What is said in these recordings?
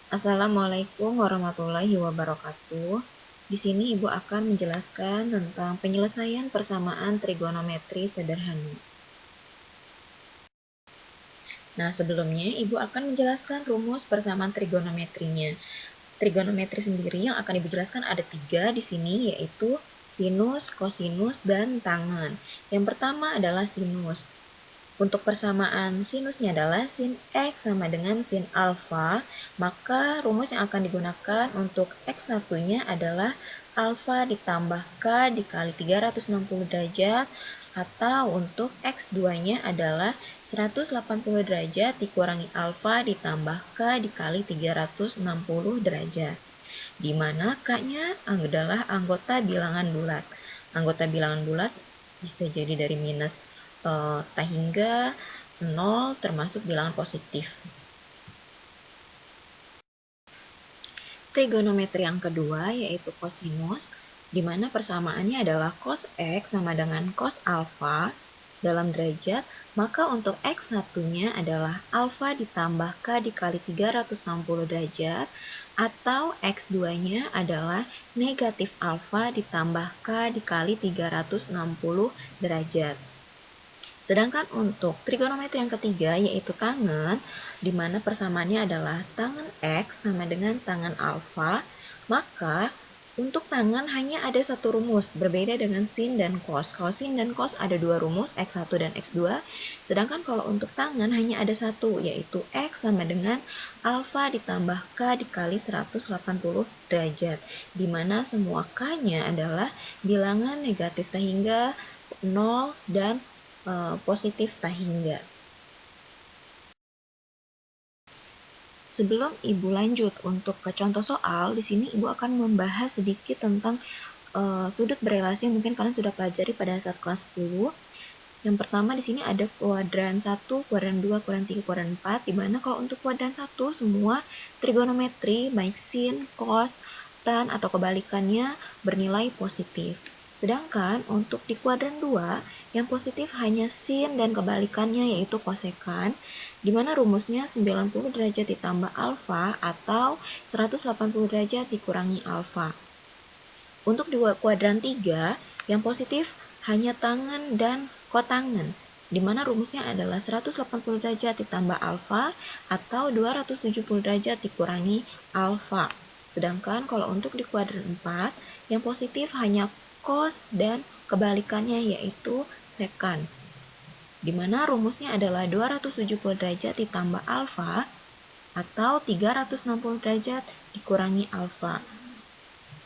Assalamualaikum warahmatullahi wabarakatuh. Di sini Ibu akan menjelaskan tentang penyelesaian persamaan trigonometri sederhana. Nah, sebelumnya Ibu akan menjelaskan rumus persamaan trigonometrinya. Trigonometri sendiri yang akan Ibu jelaskan ada 3 di sini, yaitu sinus, kosinus, dan tangen. Yang pertama adalah sinus. Untuk persamaan sinusnya adalah sin X sama dengan sin alfa, maka rumus yang akan digunakan untuk X1-nya adalah alfa ditambah K dikali 360 derajat, atau untuk X2-nya adalah 180 derajat dikurangi alfa ditambah K dikali 360 derajat. Di mana K-nya adalah anggota bilangan bulat. Anggota bilangan bulat bisa jadi dari minus T hingga 0 termasuk bilangan positif. Trigonometri yang kedua yaitu kosinus, di mana persamaannya adalah cos X sama dengan cos alfa dalam derajat, maka untuk X1-nya adalah alfa ditambah K dikali 360 derajat, atau X2-nya adalah negatif alfa ditambah K dikali 360 derajat. Sedangkan untuk trigonometri yang ketiga yaitu tangen, di mana persamaannya adalah tangen X sama dengan tangen alfa, maka untuk tangen hanya ada satu rumus, berbeda dengan sin dan cos. Kalau sin dan cos ada dua rumus, X1 dan X2, sedangkan kalau untuk tangen hanya ada satu, yaitu X sama dengan alfa ditambah K dikali 180 derajat, di mana semua K-nya adalah bilangan negatif hingga 0 dan positif hingga. Sebelum Ibu lanjut untuk ke contoh soal, di sini Ibu akan membahas sedikit tentang sudut berelasi yang mungkin kalian sudah pelajari pada saat kelas 10. Yang pertama di sini ada kuadran 1, kuadran 2, kuadran 3, kuadran 4, di mana kalau untuk kuadran 1 semua trigonometri baik sin, cos, tan atau kebalikannya bernilai positif. Sedangkan untuk di kuadran 2, yang positif hanya sin dan kebalikannya yaitu kosekan, di mana rumusnya 90 derajat ditambah alfa atau 180 derajat dikurangi alfa. Untuk di kuadran 3, yang positif hanya tangen dan kotangen, di mana rumusnya adalah 180 derajat ditambah alfa atau 270 derajat dikurangi alfa. Sedangkan kalau untuk di kuadran 4, yang positif hanya cos dan kebalikannya yaitu sekan, di mana rumusnya adalah 270 derajat ditambah alfa atau 360 derajat dikurangi alfa.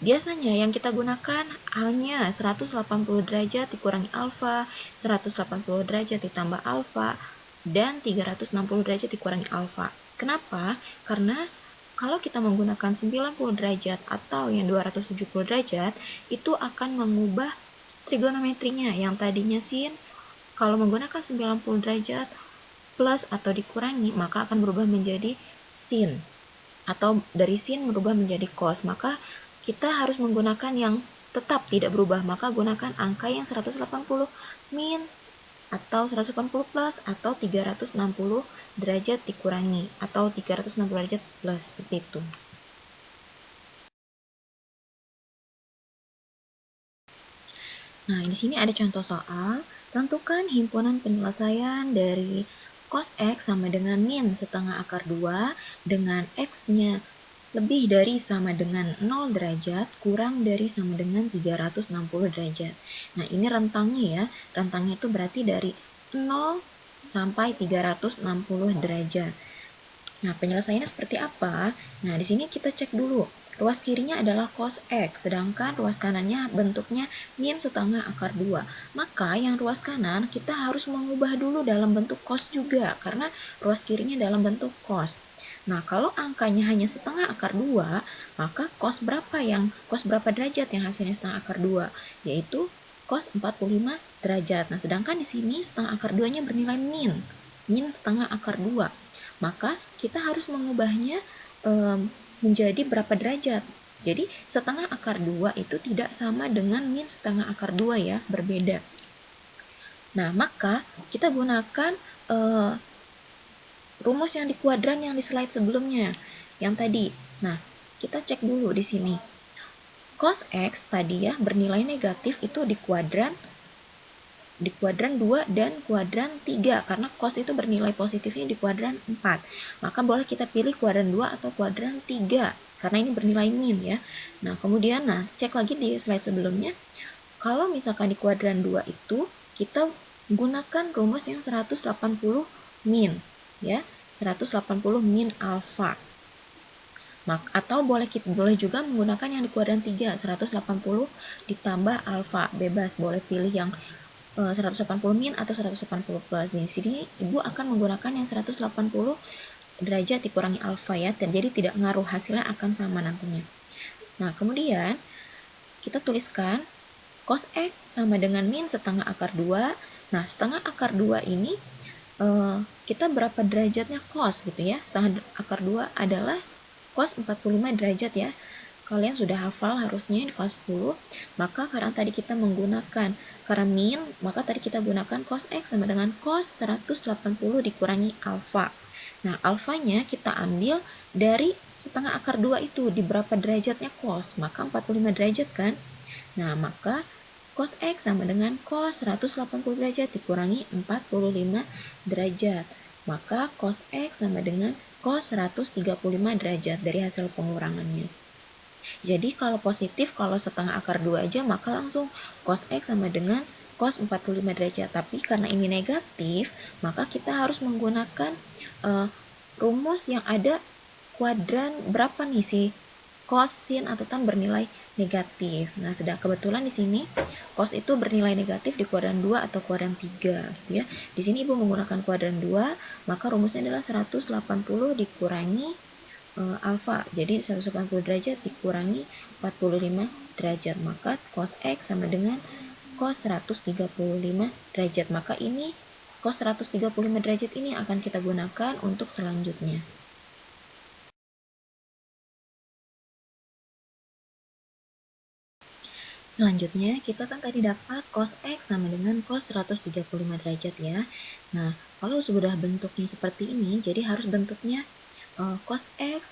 Biasanya yang kita gunakan hanya 180 derajat dikurangi alfa, 180 derajat ditambah alfa, dan 360 derajat dikurangi alfa. Kenapa? Karena kalau kita menggunakan 90 derajat atau yang 270 derajat, itu akan mengubah trigonometrinya. Yang tadinya sin, kalau menggunakan 90 derajat plus atau dikurangi, maka akan berubah menjadi sin. Atau dari sin berubah menjadi cos. Maka kita harus menggunakan yang tetap tidak berubah. Maka gunakan angka yang 180 min atau 180 plus atau 360 derajat dikurangi atau 360 derajat plus, seperti itu. Nah, di sini ada contoh soal. Tentukan himpunan penyelesaian dari cos X sama dengan min setengah akar 2 dengan X-nya lebih dari sama dengan 0 derajat kurang dari sama dengan 360 derajat. Nah, ini rentangnya ya. Rentangnya itu berarti dari 0 sampai 360 derajat. Nah, penyelesaiannya seperti apa? Nah, di sini kita cek dulu. Ruas kirinya adalah cos X, sedangkan ruas kanannya bentuknya min setengah akar 2. Maka yang ruas kanan kita harus mengubah dulu dalam bentuk cos juga, karena ruas kirinya dalam bentuk cos. Nah, kalau angkanya hanya setengah akar 2, maka cos berapa derajat yang hasilnya setengah akar 2? Yaitu cos 45 derajat. Nah, sedangkan di sini setengah akar 2-nya bernilai min setengah akar 2. Maka kita harus mengubahnya menjadi berapa derajat. Jadi setengah akar 2 itu tidak sama dengan min setengah akar 2 ya, berbeda. Nah, maka kita gunakan rumus yang di kuadran yang di slide sebelumnya, yang tadi. Nah, kita cek dulu di sini. Cos X tadi ya bernilai negatif itu di kuadran 2 dan kuadran 3 karena cos itu bernilai positifnya di kuadran 4. Maka boleh kita pilih kuadran 2 atau kuadran 3 karena ini bernilai min ya. Nah, kemudian cek lagi di slide sebelumnya. Kalau misalkan di kuadran 2 itu kita gunakan rumus yang 180 min ya. 180 min alfa. Atau boleh juga menggunakan yang di kuadran 3, 180 ditambah alfa, bebas, boleh pilih yang 180 min atau 180 plus. Di sini Ibu akan menggunakan yang 180 derajat dikurangi alfa ya, jadi tidak ngaruh, hasilnya akan sama nantinya. Nah, kemudian kita tuliskan cos X sama dengan min setengah akar 2. Nah, setengah akar 2 ini kita berapa derajatnya cos gitu ya. Setengah akar 2 adalah cos 45 derajat ya. Kalian sudah hafal harusnya di kelas 10. Maka karena tadi kita menggunakan karena min, maka tadi kita gunakan cos X sama dengan cos 180 dikurangi alfa. Nah, alfanya kita ambil dari setengah akar 2 itu, di berapa derajatnya cos, maka 45 derajat kan. Nah, maka cos X sama dengan cos 180 derajat dikurangi 45 derajat. Maka cos X sama dengan cos 135 derajat dari hasil pengurangannya. Jadi kalau positif, kalau setengah akar 2 aja, maka langsung cos X sama dengan cos 45 derajat. Tapi karena ini negatif, maka kita harus menggunakan rumus yang ada kuadran berapa nih sih cos, sin, atau tan bernilai negatif. Nah, sedang kebetulan di sini cos itu bernilai negatif di kuadran 2 atau kuadran 3 gitu ya. Di sini Ibu menggunakan kuadran 2, maka rumusnya adalah 180 dikurangi alfa. Jadi 180 derajat dikurangi 45 derajat. Maka cos X sama dengan cos 135 derajat. Maka ini cos 135 derajat ini akan kita gunakan untuk selanjutnya. Selanjutnya, kita kan tadi dapat cos X sama dengan cos 135 derajat ya. Nah, kalau sudah bentuknya seperti ini, jadi harus bentuknya cos X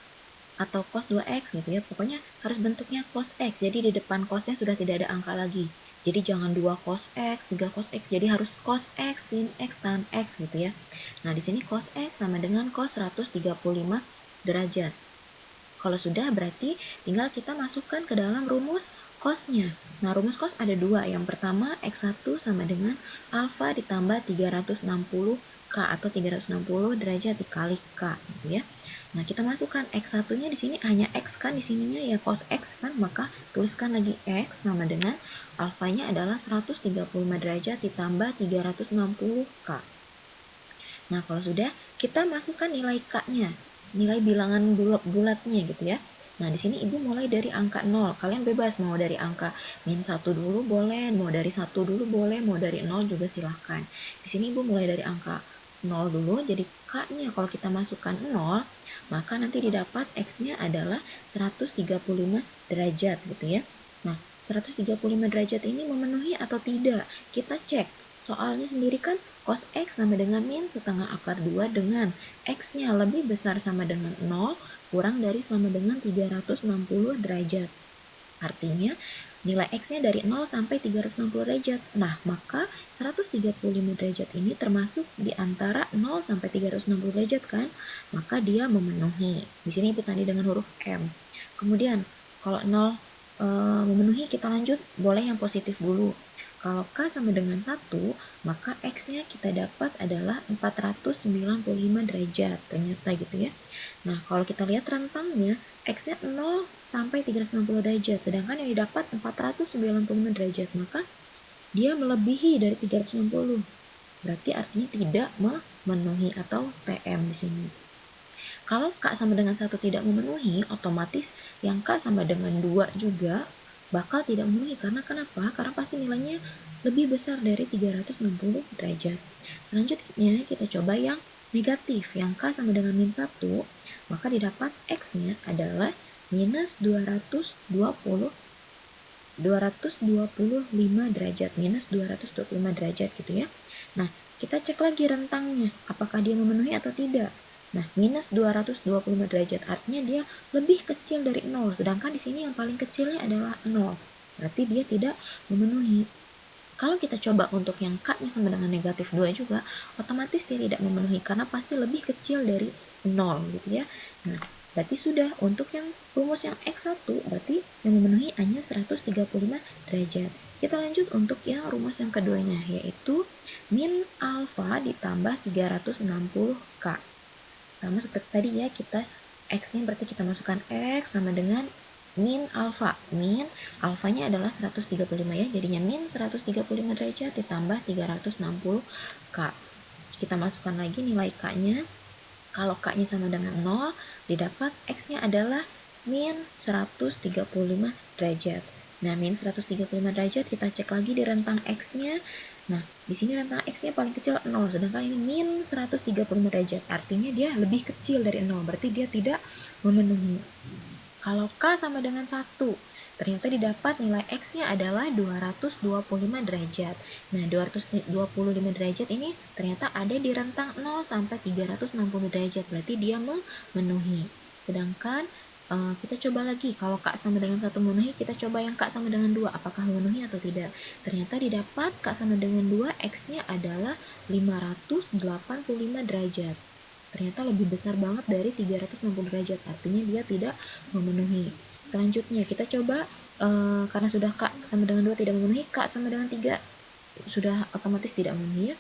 atau cos 2X gitu ya. Pokoknya harus bentuknya cos X. Jadi di depan cosnya sudah tidak ada angka lagi. Jadi jangan 2 cos X, 3 cos X. Jadi harus cos X, sin X, tan X gitu ya. Nah, di sini cos X sama dengan cos 135 derajat. Kalau sudah, berarti tinggal kita masukkan ke dalam rumus cosnya. Nah, rumus cos ada dua. Yang pertama, X1 sama dengan alfa ditambah 360K atau 360 derajat dikali K gitu ya. Nah, kita masukkan X1-nya di sini hanya X kan, di sininya ya cos X kan, maka tuliskan lagi X sama dengan alfanya adalah 135 derajat ditambah 360K. Nah, kalau sudah, kita masukkan nilai K-nya. Nilai bilangan bulatnya gitu ya. Nah, di sini Ibu mulai dari angka 0. Kalian bebas mau dari angka min 1 dulu boleh, mau dari 1 dulu boleh, mau dari 0 juga silahkan. Di sini Ibu mulai dari angka 0 dulu, jadi K-nya kalau kita masukkan 0, maka nanti didapat X-nya adalah 135 derajat gitu ya. Nah, 135 derajat ini memenuhi atau tidak? Kita cek. Soalnya sendiri kan cos X sama dengan min setengah akar 2 dengan X-nya lebih besar sama dengan 0 kurang dari sama dengan 360 derajat. Artinya nilai X-nya dari 0 sampai 360 derajat. Nah, maka 135 derajat ini termasuk di antara 0 sampai 360 derajat kan? Maka dia memenuhi. Di sini Ibu tanda dengan huruf M. Kemudian kalau 0 memenuhi, kita lanjut, boleh yang positif dulu. Kalau K sama dengan 1, maka X-nya kita dapat adalah 495 derajat, ternyata gitu ya. Nah, kalau kita lihat rentangnya, X-nya 0 sampai 360 derajat, sedangkan yang didapat 495 derajat, maka dia melebihi dari 360. Berarti artinya tidak memenuhi atau TM di sini. Kalau K sama dengan 1 tidak memenuhi, otomatis yang K sama dengan 2 juga bakal tidak memenuhi. Karena kenapa? Karena pasti nilainya lebih besar dari 360 derajat. Selanjutnya kita coba yang negatif. Yang K sama dengan min 1, maka didapat X-nya adalah minus 225 derajat. Minus 225 derajat gitu ya. Nah, kita cek lagi rentangnya. Apakah dia memenuhi atau tidak? Nah, minus 225 derajat artinya dia lebih kecil dari 0, sedangkan di sini yang paling kecilnya adalah 0. Berarti dia tidak memenuhi. Kalau kita coba untuk yang K-nya sama dengan negatif 2 juga, otomatis dia tidak memenuhi karena pasti lebih kecil dari 0 gitu ya. Nah, berarti sudah untuk yang rumus yang X1 berarti yang memenuhi hanya 135 derajat. Kita lanjut untuk yang rumus yang keduanya, yaitu min alfa ditambah 360K. Sama seperti tadi ya, kita X-nya berarti kita masukkan X sama dengan min alfa. Min alfanya adalah 135 ya, jadinya min 135 derajat ditambah 360K. Kita masukkan lagi nilai K-nya. Kalau K-nya sama dengan 0, didapat X-nya adalah min 135 derajat. Nah, min 135 derajat kita cek lagi di rentang X-nya. Nah, di sini rentang X-nya paling kecil 0, sedangkan ini min 135 derajat. Artinya dia lebih kecil dari 0, berarti dia tidak memenuhi. Kalau K sama dengan 1, ternyata didapat nilai X-nya adalah 225 derajat. Nah, 225 derajat ini ternyata ada di rentang 0 sampai 360 derajat, berarti dia memenuhi. Sedangkan kita coba lagi, kalau K sama dengan 1 memenuhi, kita coba yang K sama dengan 2, apakah memenuhi atau tidak. Ternyata didapat K sama dengan 2, X-nya adalah 585 derajat. Ternyata lebih besar banget dari 360 derajat, artinya dia tidak memenuhi. Selanjutnya kita coba, karena sudah K sama dengan 2 tidak memenuhi, K sama dengan 3 sudah otomatis tidak memenuhi ya.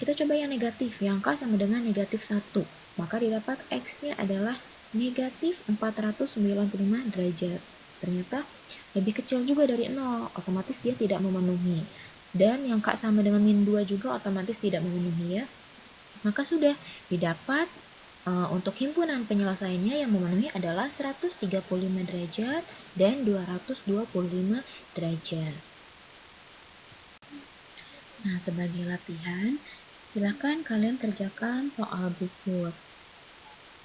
Kita coba yang negatif, yang K sama dengan negatif 1, maka didapat X-nya adalah negatif 495 derajat. Ternyata lebih kecil juga dari 0, otomatis dia tidak memenuhi. Dan yang K sama dengan min 2 juga otomatis tidak memenuhi ya. Maka sudah didapat untuk himpunan penyelesaiannya yang memenuhi adalah 135 derajat dan 225 derajat. Nah, sebagai latihan, silakan kalian kerjakan soal berikut.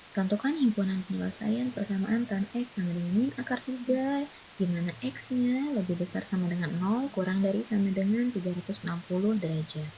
Tentukan himpunan penyelesaian persamaan tan X sama dengan min akar 3, di mana X-nya lebih besar sama dengan 0, kurang dari sama dengan 360 derajat.